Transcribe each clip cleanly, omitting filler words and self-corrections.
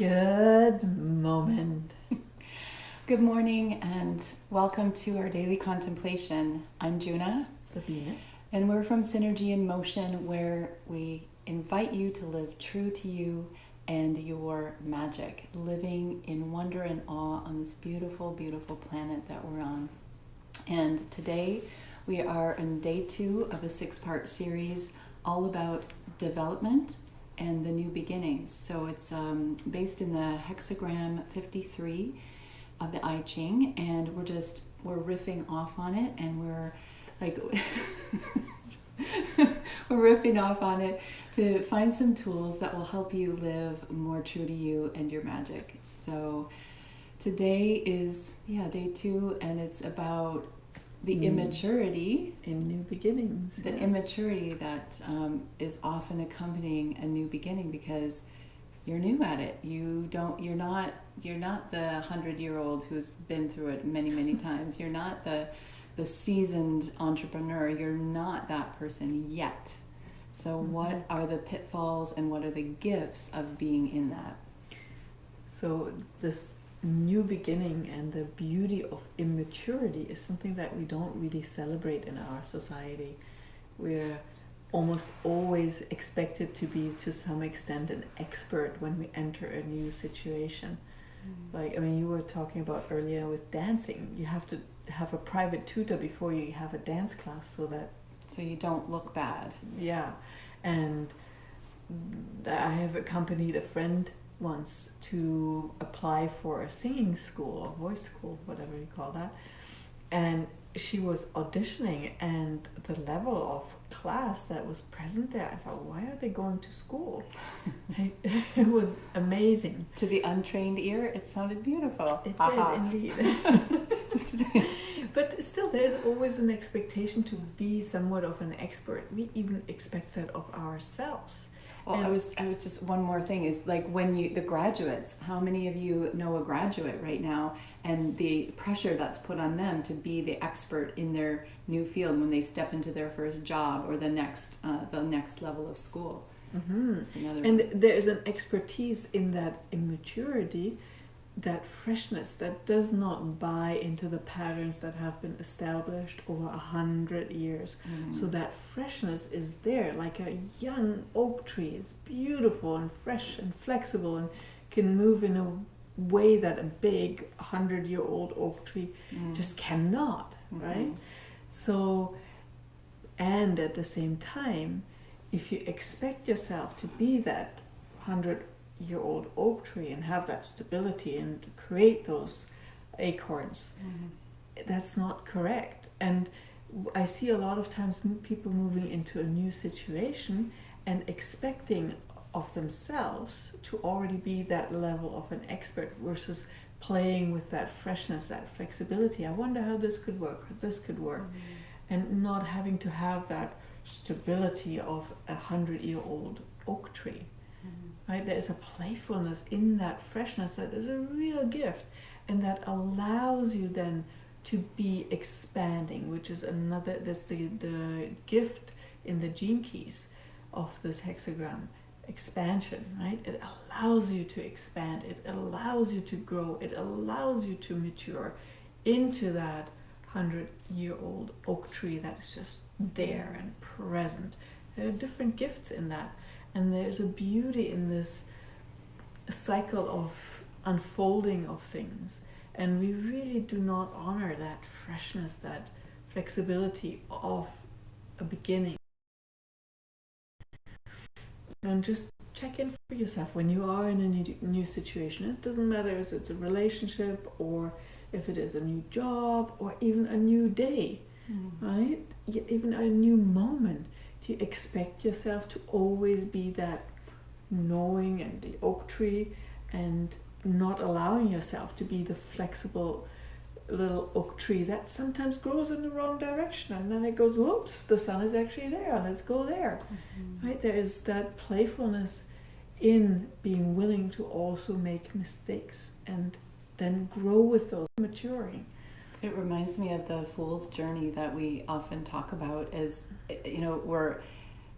Good moment. Good morning and welcome to our daily contemplation. I'm Juna, Sabine. and we're from Synergy in Motion, where we invite you to live true to you and your magic, living in wonder and awe on this beautiful, beautiful planet that we're on. And today we are in day 2 of a 6-part series all about development and the new beginnings. So it's based in the hexagram 53 of the I Ching, and we're riffing off on it, and we're like we're riffing off on it to find some tools that will help you live more true to you and your magic. So today is day 2, and it's about the immaturity in new beginnings. The immaturity that is often accompanying a new beginning, because you're new at it. You're not the 100-year-old who's been through it many, many times. You're not the seasoned entrepreneur. You're not that person yet. So what are the pitfalls and what are the gifts of being in that? So this new beginning and the beauty of immaturity is something that we don't really celebrate in our society. We're almost always expected to be, to some extent, an expert when we enter a new situation. Like, I mean, you were talking about earlier with dancing. You have to have a private tutor before you have a dance class so you don't look bad. Yeah. And I have accompanied a friend once to apply for a singing school or voice school, whatever you call that. And she was auditioning, and the level of class that was present there, I thought, why are they going to school? It was amazing. To the untrained ear, it sounded beautiful. It did indeed. But still, there's always an expectation to be somewhat of an expert. We even expect that of ourselves. Well, I was just, one more thing is, like, the graduates, how many of you know a graduate right now, and the pressure that's put on them to be the expert in their new field when they step into their first job or the next level of school. And there's an expertise in that immaturity, that freshness that does not buy into the patterns that have been established over 100 years. So that freshness is there, like a young oak tree is beautiful and fresh and flexible and can move in a way that a big 100-year-old oak tree just cannot, right? So, and at the same time, if you expect yourself to be that 100-year-old oak tree and have that stability and create those acorns, that's not correct. And I see a lot of times people moving into a new situation and expecting of themselves to already be that level of an expert versus playing with that freshness, that flexibility. I wonder how this could work, or this could work, and not having to have that stability of a 100-year-old oak tree. Right? There is a playfulness in that freshness that is a real gift, and that allows you then to be expanding, which is that's the gift in the gene keys of this hexagram. Expansion, right? It allows you to expand, it allows you to grow, it allows you to mature into that 100-year-old oak tree that is just there and present. There are different gifts in that. And there's a beauty in this cycle of unfolding of things. And we really do not honor that freshness, that flexibility of a beginning. And just check in for yourself when you are in a new situation. It doesn't matter if it's a relationship or if it is a new job or even a new day, right? Even a new moment. Do you expect yourself to always be that knowing and the oak tree, and not allowing yourself to be the flexible little oak tree that sometimes grows in the wrong direction, and then it goes, whoops, the sun is actually there, let's go there. Right? There is that playfulness in being willing to also make mistakes and then grow with those, maturing. It reminds me of the fool's journey that we often talk about, as, you know, we're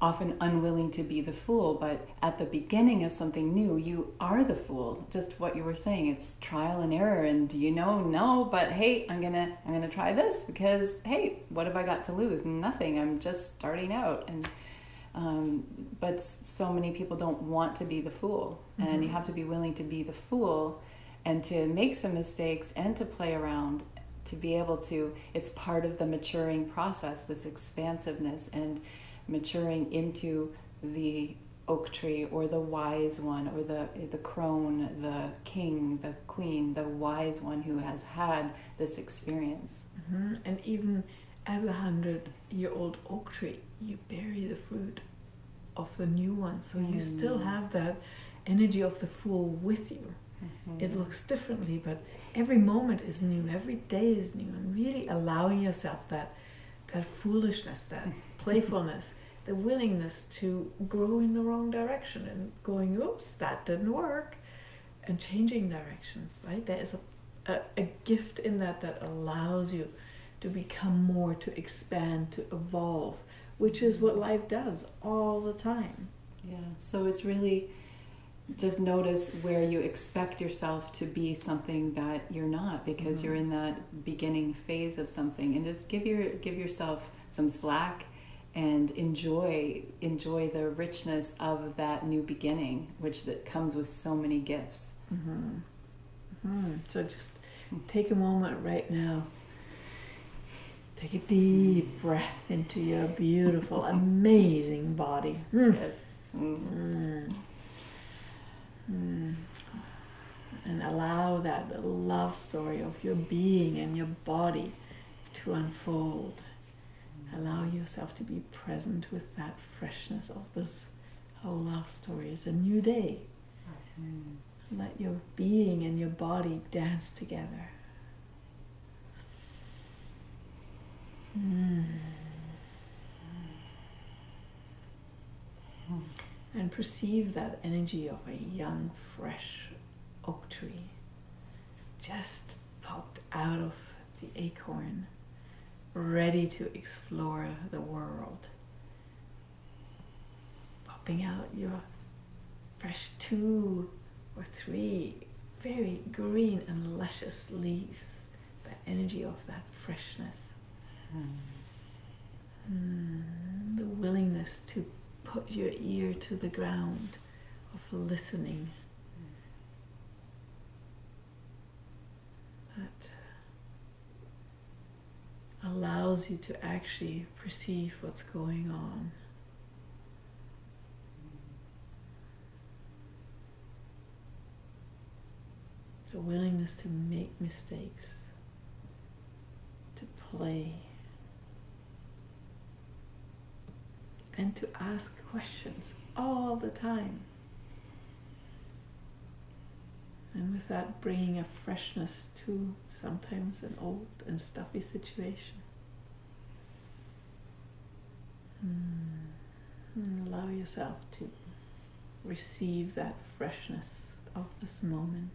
often unwilling to be the fool, but at the beginning of something new, you are the fool. Just what you were saying, it's trial and error, and no, but hey, I'm gonna try this because hey, what have I got to lose? Nothing. I'm just starting out, and but so many people don't want to be the fool, and you have to be willing to be the fool, and to make some mistakes and to play around, to be able to. It's part of the maturing process, this expansiveness and maturing into the oak tree or the wise one or the crone, the king, the queen, the wise one who has had this experience. And even as 100-year-old oak tree, you bury the fruit of the new one, so you still have that energy of the fool with you. It looks differently, but every moment is new, every day is new, and really allowing yourself that foolishness, that playfulness, the willingness to grow in the wrong direction and going, oops, that didn't work, and changing directions, right? There is a gift in that allows you to become more, to expand, to evolve, which is what life does all the time. Yeah, so it's really just notice where you expect yourself to be something that you're not, because you're in that beginning phase of something, and just give yourself some slack and enjoy the richness of that new beginning, which that comes with so many gifts. So just take a moment right now. Take a deep breath into your beautiful, amazing body. Yes. And allow that love story of your being and your body to unfold. Allow yourself to be present with that freshness of this love story. It's a new day. Let your being and your body dance together. And perceive that energy of a young, fresh oak tree just popped out of the acorn, ready to explore the world. Popping out your fresh 2 or 3 very green and luscious leaves, the energy of that freshness. The willingness to put your ear to the ground, of listening. That allows you to actually perceive what's going on. The willingness to make mistakes, to play, and to ask questions all the time. And with that, bringing a freshness to sometimes an old and stuffy situation. And allow yourself to receive that freshness of this moment.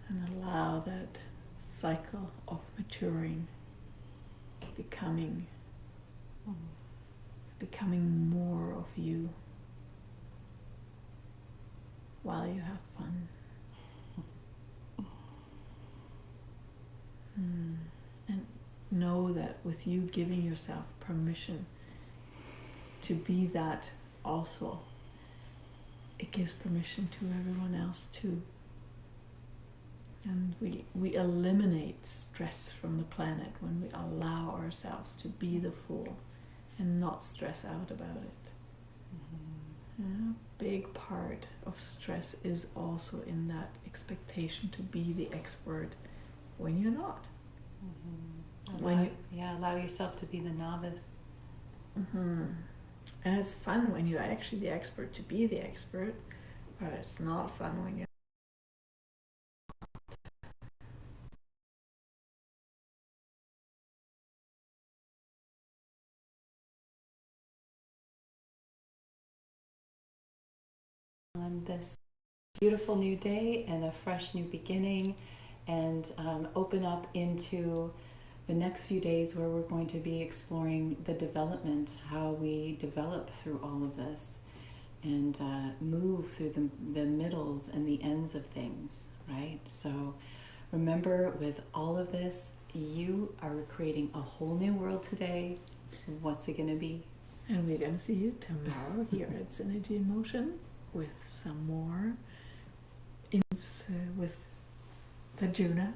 And allow that cycle of maturing, becoming more of you while you have fun. And know that with you giving yourself permission to be that also, it gives permission to everyone else too. And we eliminate stress from the planet when we allow ourselves to be the fool and not stress out about it. A big part of stress is also in that expectation to be the expert when you're not. Allow yourself to be the novice. And it's fun when you're actually the expert to be the expert, but it's not fun when you're on this beautiful new day and a fresh new beginning, and open up into the next few days where we're going to be exploring the development, how we develop through all of this, and move through the middles and the ends of things, right? So remember, with all of this, you are creating a whole new world today. What's it going to be? And we're going to see you tomorrow here at Synergy in Motion with some more with the Juna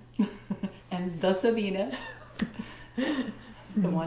and the Sabina, the one